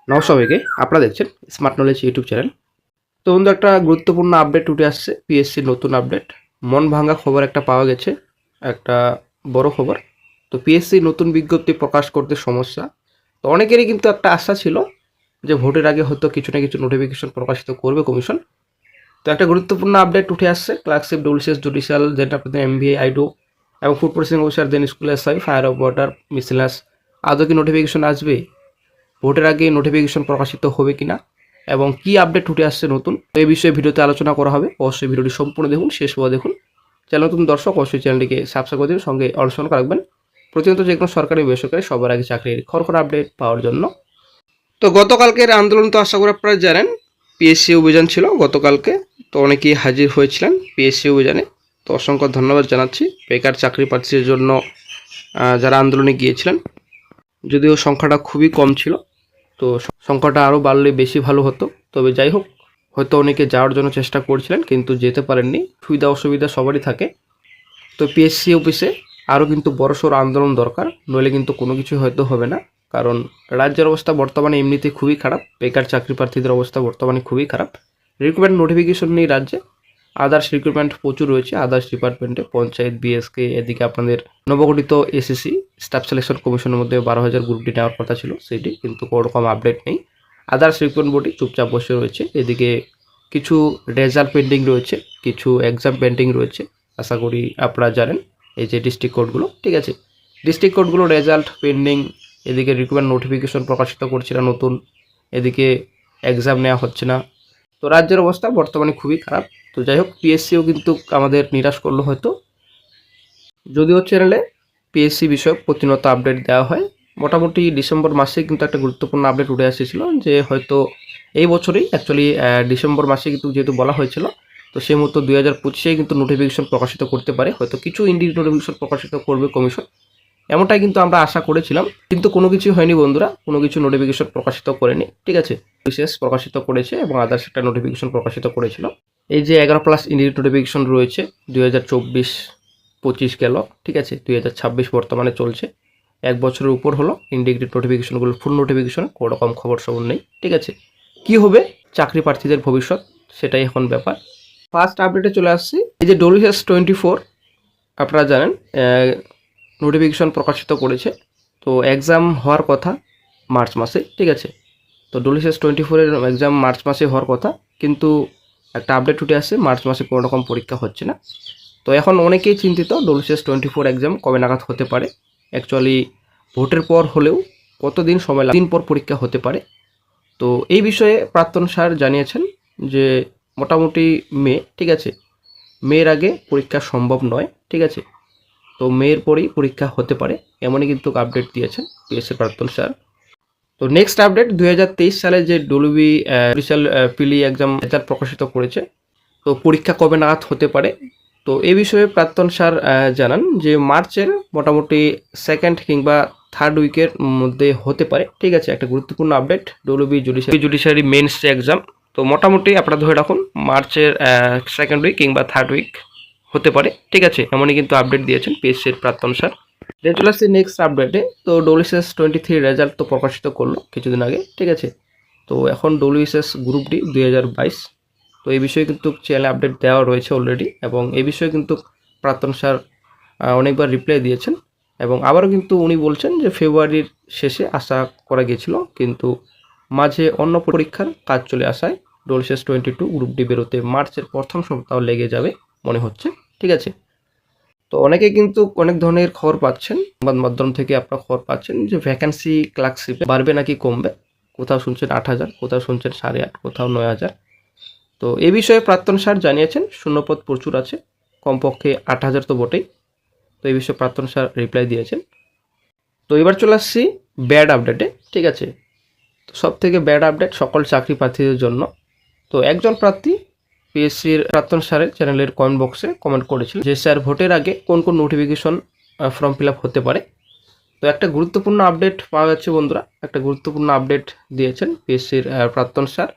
নমস্কার সবাইকে, আপনারা দেখছেন স্মার্ট নলেজ ইউটিউব চ্যানেল। তো বন্ধু, একটা গুরুত্বপূর্ণ আপডেট উঠে আসছে, পিএসসির নতুন আপডেট। মন ভাঙা খবর একটা পাওয়া গেছে, একটা বড় খবর। তো পিএসসি নতুন বিজ্ঞপ্তি প্রকাশ করতে সমস্যা। তো অনেকেরই কিন্তু একটা আশা ছিল যে ভোটের আগে হয়তো কিছু না কিছু নোটিফিকেশন প্রকাশিত করবে কমিশন। তো একটা গুরুত্বপূর্ণ আপডেট উঠে আসছে, ক্লার্কশিপ, ডব্লিউসিএস, জুডিশিয়াল, যেটা আপনাদের এমবিএ, আইডো এবং food processing officer, then school SI, fire of water, miscellaneous, আদৌ কি নোটিফিকেশন আসবে? ভোটের আগে নোটিফিকেশন প্রকাশিত হবে কিনা এবং কি আপডেট উঠে আসছে নতুন, এই বিষয়ে ভিডিওতে আলোচনা করা হবে। অবশ্যই ভিডিওটি সম্পূর্ণ দেখুন, শেষ পর্যন্ত দেখুন। চ্যানেল নতুন দর্শক অবশ্যই চ্যানেলটিকে সাবস্ক্রাইব করে দেবেন, সঙ্গে অনুসরণ রাখবেন প্রতিনিয়ত যে কোনো সরকারি বেসরকারি সবার আগে চাকরির খড়খড় আপডেট পাওয়ার জন্য। তো গতকালকের আন্দোলন তো আশা করি আপনারা জানেন, পিএসসি অভিযান ছিল গতকালকে। তো অনেকেই হাজির হয়েছিলেন পিএসসি অভিযানে। তো অসংখ্য ধন্যবাদ জানাচ্ছি বেকার চাকরি প্রার্থীদের জন্য যারা আন্দোলনে গিয়েছিলেন। যদিও সংখ্যাটা খুবই কম ছিল, তো সংখ্যাটা আরও বাড়লে বেশি ভালো হতো। তবে যাই হোক, হয়তো অনেকে যাওয়ার জন্য চেষ্টা করছিলেন কিন্তু যেতে পারেননি। সুবিধা অসুবিধা সবারই থাকে। তো পিএসসি অফিসে আরও কিন্তু বড়সড় আন্দোলন দরকার, নইলে কিন্তু কোনো কিছু হয়তো হবে না। কারণ রাজ্যের অবস্থা বর্তমানে এমনিতে খুবই খারাপ, বেকার চাকরি প্রার্থীদের অবস্থা বর্তমানে খুবই খারাপ। রিক্রুটমেন্ট নোটিফিকেশন নেই রাজ্যে, আদার্স রিক্রুটমেন্ট প্রচুর রয়েছে। আদার্স ডিপার্টমেন্টে পঞ্চায়েত, বিএসকে, এদিকে আপনাদের নবগঠিত এসএসসি স্টাফ সিলেকশন কমিশনের মধ্যে 12,000 গ্রুপটি নেওয়ার কথা ছিল, সেটি কিন্তু কোনো রকম আপডেট নেই। আদার্স রিক্রুটমেন্ট বডি চুপচাপ বসে রয়েছে। এদিকে কিছু রেজাল্ট পেন্ডিং রয়েছে, কিছু এক্সাম পেন্ডিং রয়েছে। আশা করি আপনারা জানেন এই যে ডিস্ট্রিক্ট কোর্টগুলো, ঠিক আছে, ডিস্ট্রিক্ট কোর্টগুলো রেজাল্ট পেন্ডিং। এদিকে রিক্রুটমেন্ট নোটিফিকেশন প্রকাশিত করছে না নতুন, এদিকে এক্সাম নেওয়া হচ্ছে না। তো রাজ্যের অবস্থা বর্তমানে খুবই খারাপ। তো যাই হোক, পিএসসিও কিন্তু আমাদের নিরাশ করলো হয়তো। যদিও চ্যানেলে পিএসসি বিষয়ক প্রতিনিয়ত আপডেট দেওয়া হয়। মোটামুটি ডিসেম্বর মাসে কিন্তু একটা গুরুত্বপূর্ণ আপডেট উঠে এসেছিল যে হয়তো এই বছরেই, অ্যাকচুয়ালি ডিসেম্বর মাসে কিন্তু যেহেতু বলা হয়েছিল, তো সেই মতো 2025-এ কিন্তু নোটিফিকেশন প্রকাশিত করতে পারে, হয়তো কিছু ইন্ডিভিজুয়াল নোটিফিকেশন প্রকাশিত করবে কমিশন, এমনটাই কিন্তু আমরা আশা করেছিলাম। কিন্তু কোনো কিছু হয়নি বন্ধুরা, কোনো কিছু নোটিফিকেশন প্রকাশিত করেনি, ঠিক আছে। বিশেষ প্রকাশিত করেছে এবং আদার্স একটা নোটিফিকেশন প্রকাশিত করেছিল। এই যে 11+ ইন্ডিভিজুয়াল নোটিফিকেশন রয়েছে, 2024-25 গেল, ঠিক আছে, 2026 বর্তমানে চলছে। 1 বছরের উপর হলো ইন্ডিভিজুয়াল নোটিফিকেশনগুলো, ফুল নোটিফিকেশন কোনো রকম খবর সবর নেই, ঠিক আছে। কি হবে চাকরি প্রার্থীদের ভবিষ্যৎ, সেটাই এখন ব্যাপার। ফার্স্ট আপডেটে চলে আসছি। এই যে ডব্লিউএস 24 আপনারা জানেন নোটিফিকেশন প্রকাশিত করেছে। তো এক্সাম হওয়ার কথা মার্চ মাসে, ঠিক আছে। তো ডব্লিউএস 24-এর এক্সাম মার্চ মাসে হওয়ার কথা, কিন্তু একটা আপডেট উঠে আসছে মার্চ মাসে কোনো রকম পরীক্ষা হচ্ছে না। তো এখন অনেকেই চিন্তিত ডব্লিউএস 24 এক্সাম কবে নাগাদ হতে পারে। অ্যাকচুয়ালি ভোটের পর হলেও কতদিন সময় দিন পর পরীক্ষা হতে পারে। তো এই বিষয়ে প্রাক্তন স্যার জানিয়েছেন যে মোটামুটি মে, ঠিক আছে, মেয়ের আগে পরীক্ষা সম্ভব নয়, ঠিক আছে। তো মেয়ের পরেই পরীক্ষা হতে পারে, এমনই কিন্তু আপডেট দিয়েছেন পিএসসি প্রাক্তন স্যার। তো নেক্সট আপডেট 2023 সালে যে ডব্লিউবি অফিসিয়াল পিলি এক্সাম রেজাল্ট প্রকাশিত করেছে, তো পরীক্ষা কবে নাগাদ হতে পারে। তো এই বিষয়ে প্রাক্তন স্যার জানান যে মার্চের মোটামুটি 2nd কিংবা 3rd উইকের মধ্যে হতে পারে, ঠিক আছে। একটা গুরুত্বপূর্ণ update, WB judiciary men's exam. তো মোটামুটি আপনারা ধরে রাখুন মার্চের 2nd উইক কিংবা 3rd উইক হতে পারে, ঠিক আছে। এমনই কিন্তু আপডেট দিয়েছেন পিএসসির প্রাক্তন স্যার। দেন চলে আসছি নেক্সট আপডেটে। তো ডব্লিউএস 23 রেজাল্ট তো প্রকাশিত করলো কিছুদিন আগে, ঠিক আছে। তো এখন ডব্লিউএস গ্রুপ ডি 2022, তো এই বিষয়ে কিন্তু চ্যানেলে আপডেট দেওয়া রয়েছে অলরেডি, এবং এই বিষয়ে কিন্তু প্রাক্তন স্যার অনেকবার রিপ্লাই দিয়েছেন, এবং আবারও কিন্তু উনি বলছেন যে ফেব্রুয়ারির শেষে আশা করা গিয়েছিল, কিন্তু মাঝে অন্য পরীক্ষার কাজ চলে আসায় ডব্লিউএস 22 গ্রুপ ডি বেরোতে মার্চের প্রথম সপ্তাহ লেগে যাবে মনে হচ্ছে, ঠিক আছে। তো অনেকে কিন্তু অনেক ধরনের খবর পাচ্ছেন, সংবাদ মাধ্যম থেকে আপনারা খবর পাচ্ছেন যে ভ্যাকেন্সি ক্লার্কশিপে বাড়বে নাকি কমবে। কোথাও শুনছেন 8,000, কোথাও শুনছেন 8,500, কোথাও 9,000। তো এই বিষয়ে প্রাক্তন স্যার জানিয়েছেন শূন্যপদ প্রচুর আছে, কমপক্ষে 8,000 তো বটেই। তো এই বিষয়ে প্রাক্তন স্যার রিপ্লাই দিয়েছেন। তো এবার চলে আসছি ব্যাড আপডেটে, ঠিক আছে। তো সব থেকে ব্যাড আপডেট সকল চাকরি প্রার্থীদের জন্য। তো একজন প্রার্থী পিএসসির প্রাক্তন স্যারের চ্যানেলের কমেন্ট বক্সে কমেন্ট করেছিল যে স্যার ভোটের আগে কোন কোন নোটিফিকেশন ফর্ম ফিল আপ হতে পারে। তো একটা গুরুত্বপূর্ণ আপডেট পাওয়া যাচ্ছে বন্ধুরা, একটা গুরুত্বপূর্ণ আপডেট দিয়েছেন পিএসসির প্রাক্তন স্যার,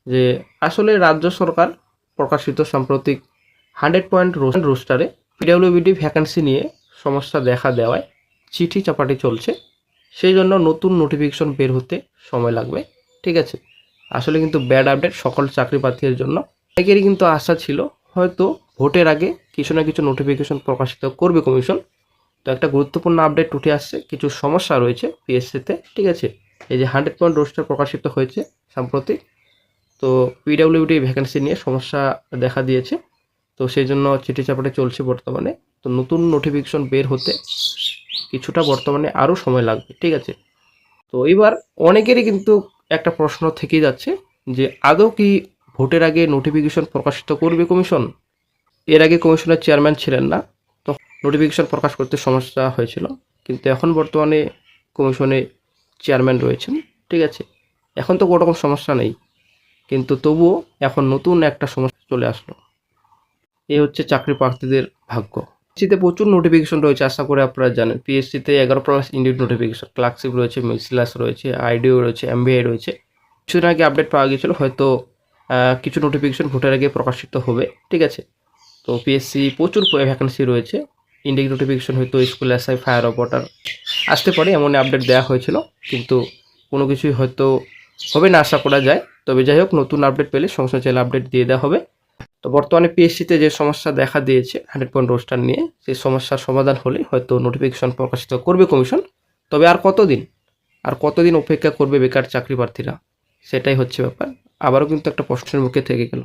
যে আসলে রাজ্য সরকার প্রকাশিত সাম্প্রতিক 100 পয়েন্ট রোস্টারে পিডব্লিউবিডি ভ্যাকেন্সি নিয়ে সমস্যা দেখা দেওয়ায় চিঠি চাপাটি চলছে, সেই জন্য নতুন নোটিফিকেশন বের হতে সময় লাগবে। ঠিক আছে, আসলে কিন্তু ব্যাড আপডেট সকল চাকরি প্রার্থীদের জন্য। অনেকেরই কিন্তু আশা ছিল হয়তো ভোটের আগে কিছু না কিছু নোটিফিকেশন প্রকাশিত করবে কমিশন। তো একটা গুরুত্বপূর্ণ আপডেট উঠে আসছে, কিছু সমস্যা রয়েছে পিএসসিতে। ঠিক আছে, এই যে 100 পয়েন্ট রোস্টার প্রকাশিত হয়েছে সাম্প্রতিক, তো পিডাব্লিউডি ভ্যাকেন্সি নিয়ে সমস্যা দেখা দিয়েছে। তো সেই জন্য চিঠি চাপাটি চলছে বর্তমানে। তো নতুন নোটিফিকেশন বের হতে কিছুটা বর্তমানে আরও সময় লাগবে। ঠিক আছে, তো এবার অনেকেরই কিন্তু একটা প্রশ্ন থেকেই যাচ্ছে যে আদৌ কি ভোটের আগে নোটিফিকেশন প্রকাশিত করবে কমিশন? এর আগে কমিশনের চেয়ারম্যান ছিলেন না, তো নোটিফিকেশন প্রকাশ করতে সমস্যা হয়েছিল, কিন্তু এখন বর্তমানে কমিশনে চেয়ারম্যান রয়েছেন। ঠিক আছে, এখন তো কোনো রকম সমস্যা নেই, কিন্তু তবুও এখন নতুন একটা সমস্যা চলে আসলো। এই হচ্ছে চাকরি প্রার্থীদের ভাগ্য। পিএসসিতে প্রচুর নোটিফিকেশন রয়েছে, আশা করে আপনারা জানেন। পিএসসিতে 11+ ইন্ডিভিজুয়াল নোটিফিকেশন, ক্লার্কশিপ রয়েছে, মিসলাস রয়েছে, আইডিও রয়েছে, এমবিআই রয়েছে। কিছুদিন আগে আপডেট পাওয়া গিয়েছিল হয়তো কিছু নোটিফিকেশন ভোটের আগে প্রকাশিত হবে। ঠিক আছে, তো পিএসসি প্রচুর ভ্যাকেন্সি রয়েছে। ইন্ডিক নোটিফিকেশন হয়তো স্কুল এসআই, ফায়ার অপারেটর আসতে পারে, এমন আপডেট দেওয়া হয়েছিল, কিন্তু কোনো কিছুই হয়তো হবে না আশা করা যায়। তবে যাই হোক, নতুন আপডেট পেলে সঙ্গে সঙ্গে চাইলে আপডেট দিয়ে দেওয়া হবে। তো বর্তমানে পিএসসিতে যে সমস্যা দেখা দিয়েছে 100 পয়েন্ট রোস্টার নিয়ে, সেই সমস্যার সমাধান হলে হয়তো নোটিফিকেশন প্রকাশিত করবে কমিশন। তবে আর কতদিন অপেক্ষা করবে বেকার চাকরি প্রার্থীরা, সেটাই হচ্ছে ব্যাপার। আবারও কিন্তু একটা প্রশ্নের মুখে থেকে গেল।